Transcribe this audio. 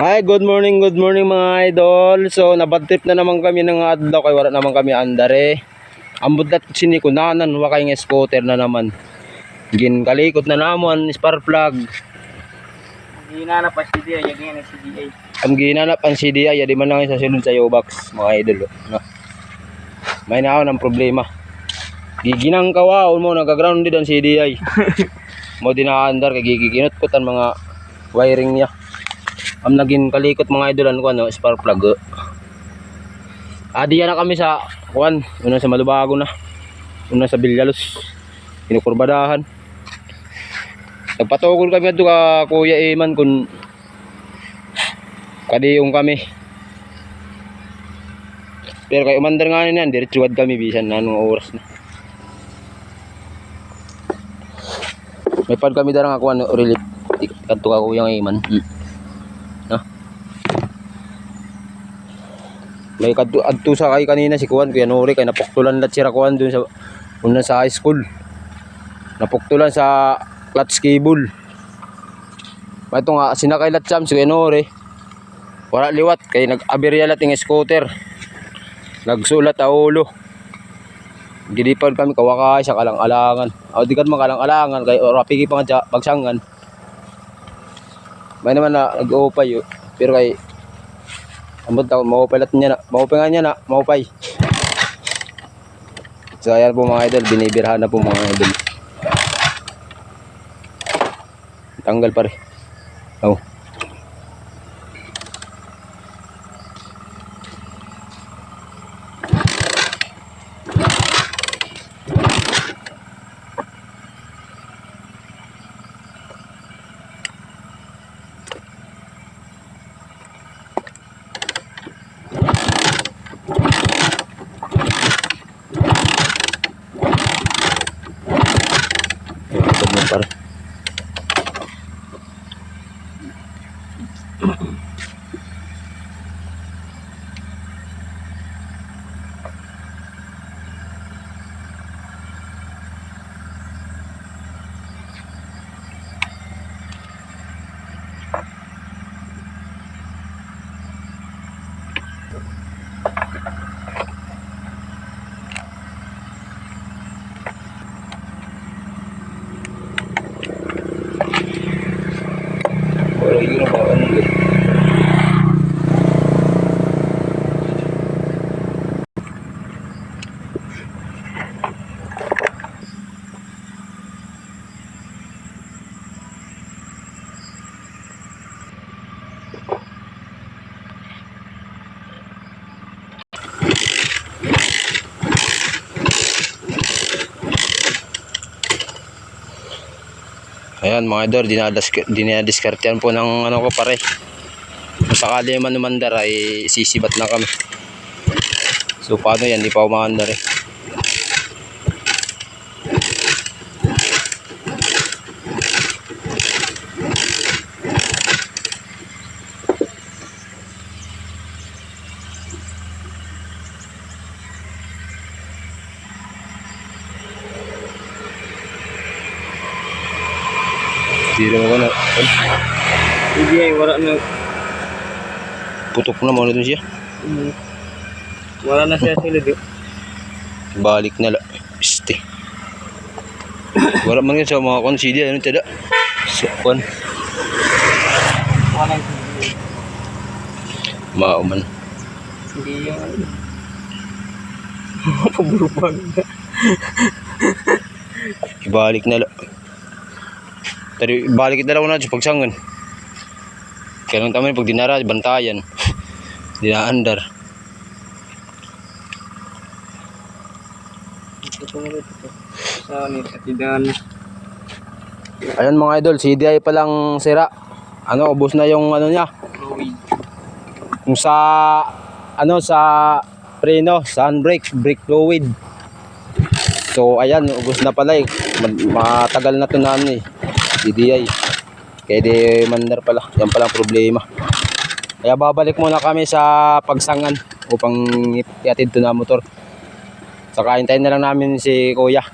Hi, good morning mga idol. So nabad trip na naman kami ng adlaw kay wala naman kami andare. Ambot dat sini kunanan wa kay nga scooter na naman. Gin kalikot na namon spark plug. Ginanap pa CDI, yagin ang CDI. Ang ginanap ang CDI ya di man lang sa silon sa Yobox mga idol. No. May naon ang problema. Giginang kawaon mo nagaground din ang CDI. Mo dinaandar kay giginot ko tan mga wiring niya. Am naging kalikot mga idolan ko ano, spark plug. Diyan na kami sa kuan, una sa Malubago na. Una sa Villalos. Kinukurbadahan. Nagpatukol kami adto ka Kuya Eman kun kadiyong kami. Pero kay umandar nga niyan, diretsuad kami bisan na anong oras na. May pad kami darang ako ano, relief. Kadto ka Kuya Eman. May kadto sa kay kanina si Kuan Kuya Nori kay napuktulan lat sira Kuan dun sa una sa high school. Napuktulan sa clutch cable. Ito nga sinakay lat si Kuya Nori. Wala liwat kay nag-aberya lat ng scooter. Nagsulat a ulo. Gidipad kami kawakay sa kalang-alangan. Aw di kan makalang-alangan kay rapigi pa nga pagsangan. May naman na nag-upay pero kay ambot taon maupay niya na, maupay nga niya na, maupay. So ayan po mga idol, binibirhan na po mga idol. Tanggal pare. Oh. Pare. Yun ang bawaan nila. Ayan mga idol, dinadiskartehan po ng ano ko pare. Kung sakali man umandar ay sisibat na kami. So paano yan, di pa umandar eh. Hindi mo na. Hindi ay wala na. Putok na mo na dun siya. Wala na siya sila di. Balik na la. Piste. Wala man yun sa mga consider. Ano tada? So, kon. Wala na. Mauman. Hindi yung ano. Paburupag na. Ibalik na la. Tadi balik kita daw na sa pagsangan. Kaya nung taman pag dinara, bantayan. Dinaandar. Ayan mga idol, CDI pa lang sira. Ano, ubos na yung ano niya. Kung sa ano sa preno, handbrake, brake fluid. So ayan, ubos na pala eh. Matagal na to na ano eh. CDI. Kaya di mandar pala. Yan palang problema. Kaya babalik muna kami sa pagsangan upang iatid to na motor. Saka hintayin na lang namin si Kuya.